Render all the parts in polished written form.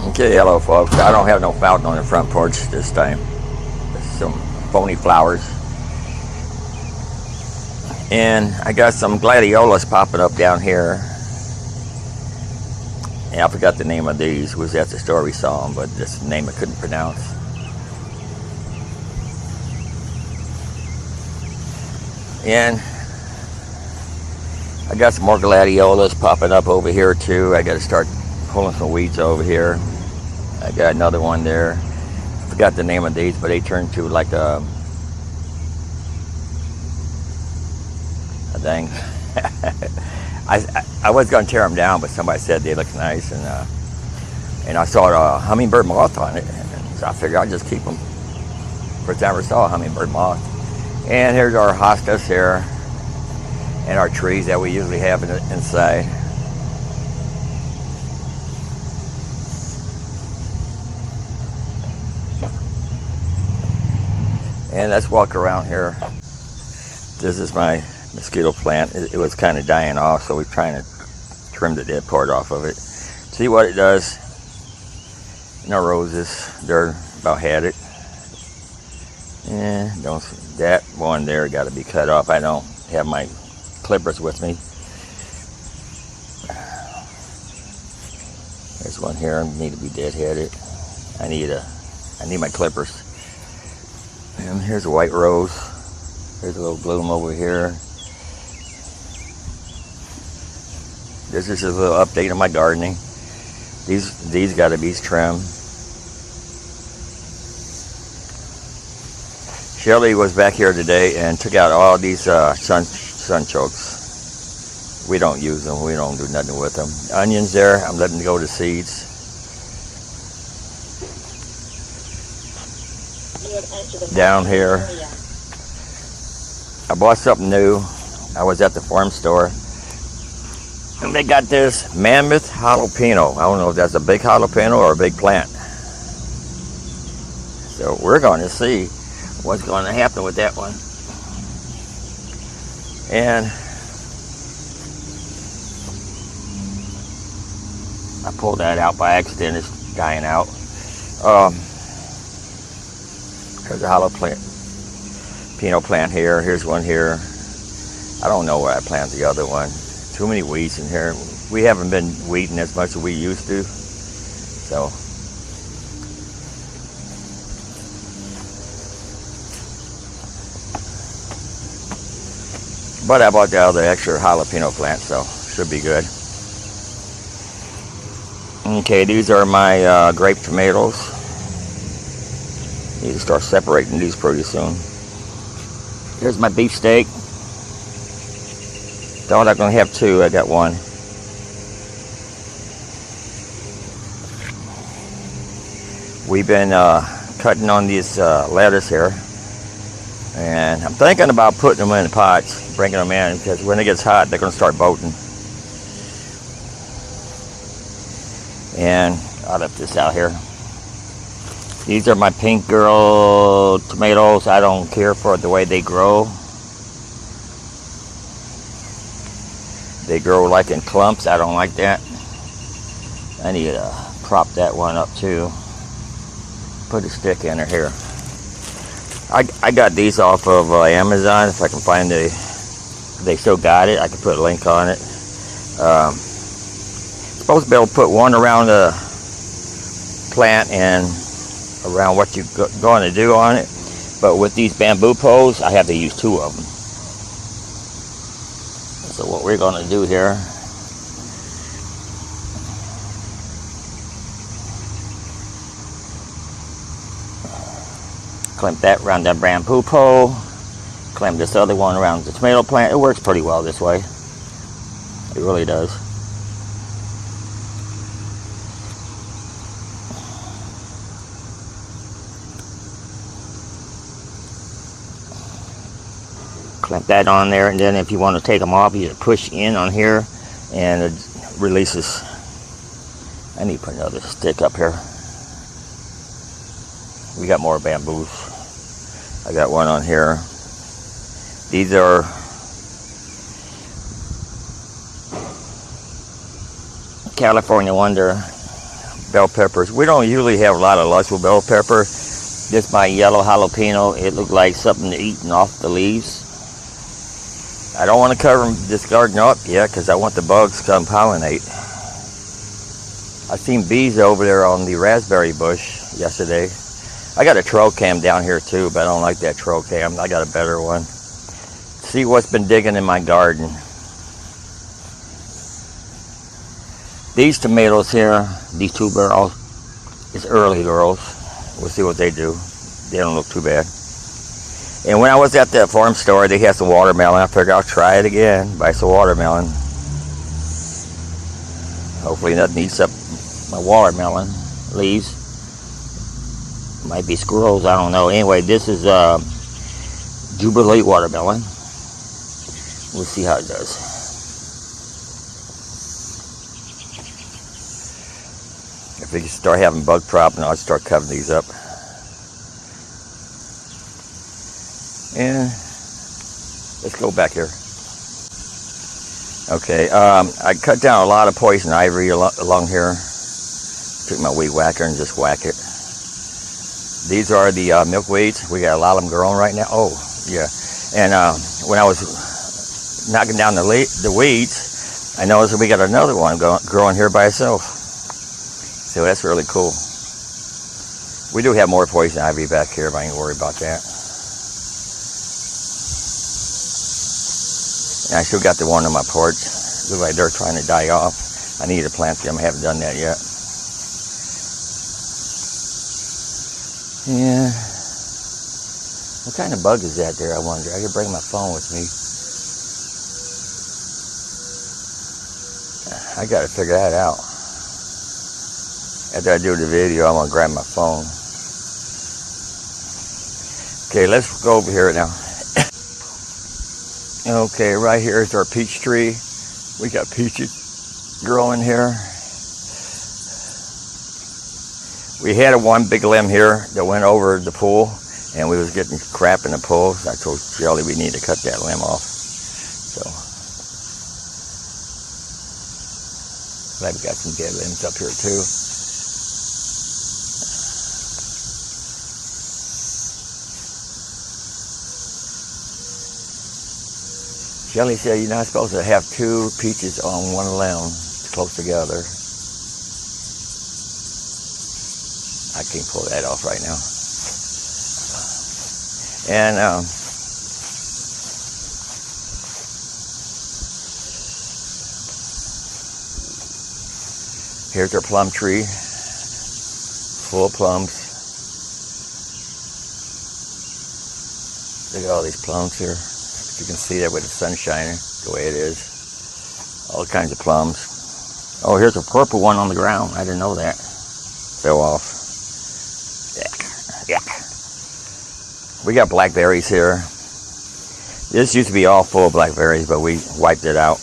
Okay, hello folks. I don't have no fountain on the front porch this time. Some phony flowers. And I got some gladiolas popping up down here. And I forgot the name of these. Was at the store we saw them, but this name I couldn't pronounce. And I got some more gladiolas popping up over here too. I got to start pulling some weeds over here. I got another one there. I forgot the name of these, but they turned to like a thing. I was going to tear them down, but somebody said they look nice, and I saw a hummingbird moth on it, and so I figured I'd just keep them. First time I ever saw a hummingbird moth. And here's our hostas here, and our trees that we usually have inside. And let's walk around here. This is my mosquito plant. It was kind of dying off, so we're trying to trim the dead part off of it. See what it does. And our roses, they're about had it. Yeah, that one there got to be cut off. I don't have my clippers with me. There's one here. Need to be deadheaded. I need my clippers. And here's a white rose. There's a little bloom over here. This is a little update on my gardening. These got to be trimmed. Shelly was back here today and took out all these sun chokes. We don't use them. We don't do nothing with them. Onions there, I'm letting go to seeds. Down here, I bought something new. I was at the farm store, and they got this mammoth jalapeno. I don't know if that's a big jalapeno or a big plant. So we're going to see what's going to happen with that one. And I pulled that out by accident. It's dying out. There's a jalapeno plant here. Here's one here. I don't know where I planted the other one. Too many weeds in here. We haven't been weeding as much as we used to. So but I bought the other extra jalapeno plant, so should be good. Okay, these are my grape tomatoes. Need to start separating these pretty soon. Here's my beefsteak. Thought I'm gonna have two. I got one. We've been cutting on these lettuce here, and I'm thinking about putting them in the pots, bringing them in, because when it gets hot, they're gonna start bolting. And I'll lift this out here. These are my pink girl tomatoes. I don't care for the way they grow. They grow like in clumps. I don't like that. I need to prop that one up too. Put a stick in here. I got these off of Amazon. If I can find they still got it, I can put a link on it. Supposed to be able to put one around the plant and around what you're going to do on it, but with these bamboo poles I have to use two of them. So what we're going to do here, clamp that around that bamboo pole, clamp this other one around the tomato plant. It works pretty well this way. It really does. Clamp that on there, and then if you want to take them off, you just push in on here and it releases. I need to put another stick up here. We got more bamboos. I got one on here. These are California Wonder bell peppers. We don't usually have a lot of luck with bell pepper. Just my yellow jalapeno, it looked like something eating off the leaves. I don't want to cover this garden up yet because I want the bugs to come pollinate. I seen bees over there on the raspberry bush yesterday. I got a trail cam down here too, but I don't like that trail cam. I got a better one. See what's been digging in my garden. These tomatoes here, these 2 barrels, it's early girls. We'll see what they do. They don't look too bad. And when I was at that farm store, they had some watermelon. I figured I'll try it again, buy some watermelon. Hopefully nothing eats up my watermelon leaves. Might be squirrels, I don't know. Anyway, this is Jubilee watermelon. We'll see how it does. If we start having bug problem, I'll start covering these up. And let's go back here. Okay, I cut down a lot of poison ivy along here. Took my weed whacker and just whack it. These are the milkweeds. We got a lot of them growing right now. Oh, yeah. And when I was knocking down the weeds, I noticed that we got another one growing here by itself. So that's really cool. We do have more poison ivy back here, but I ain't worried about that. And I still got the one on my porch. Looks like they're trying to die off. I need to plant them. I haven't done that yet. Yeah. What kind of bug is that there, I wonder? I could bring my phone with me. I gotta figure that out. After I do the video, I'm gonna grab my phone. Okay, let's go over here now. Okay, right here is our peach tree. We got peaches growing here. We had one big limb here that went over the pool, and we was getting crap in the pool. So I told Shelly we need to cut that limb off. So, glad we got some dead limbs up here too. Shelly said you're not supposed to have 2 peaches on one limb close together. I can't pull that off right now. And here's our plum tree, full of plums. Look at all these plums here. You can see that with the sun shining the way it is. All kinds of plums. Oh, here's a purple one on the ground. I didn't know that. Fell off. Yeah. We got blackberries here. This used to be all full of blackberries, but we wiped it out.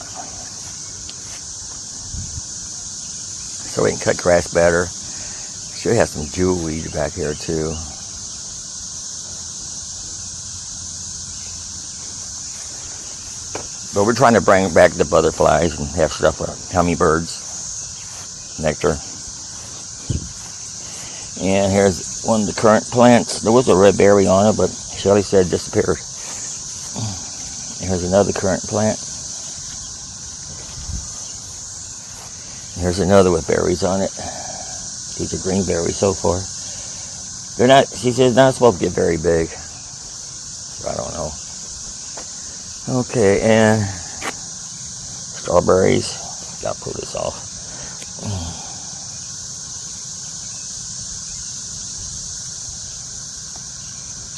So we can cut grass better. Should have some jewelweed back here too. But we're trying to bring back the butterflies and have stuff with hummingbirds, nectar. And here's one of the currant plants. There was a red berry on it, but Shelly said it disappeared. Here's another currant plant. Here's another with berries on it. These are green berries so far. They're not, she says, not supposed to get very big. I don't know. Okay, and strawberries. Gotta pull this off.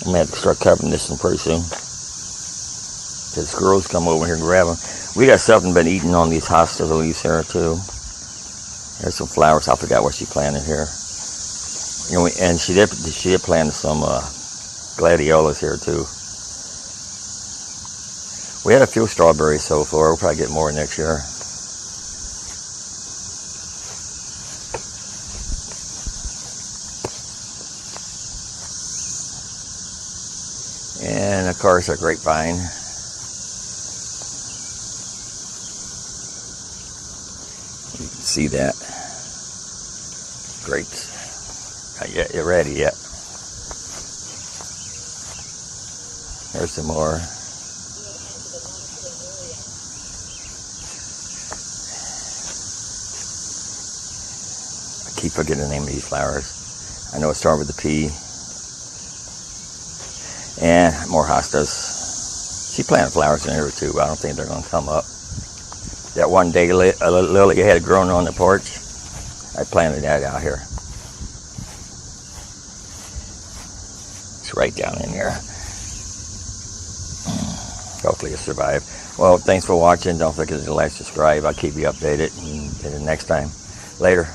I'm gonna have to start covering this one pretty soon. Because squirrels come over here and grab them. We got something been eating on these hosta leaves here too. There's some flowers. I forgot what she planted here. And she did plant some gladiolas here too. We had a few strawberries so far. We'll probably get more next year. And of course a grapevine. You can see that. grapes. Not yet ready yet. There's some more. I keep forgetting the name of these flowers. I know it started with a P. And more hostas. She planted flowers in here too, but I don't think they're going to come up. That one day lily I had grown on the porch, I planted that out here. It's right down in here. Hopefully it'll survive. Well, thanks for watching. Don't forget to like, subscribe. I'll keep you updated. And next time. Later.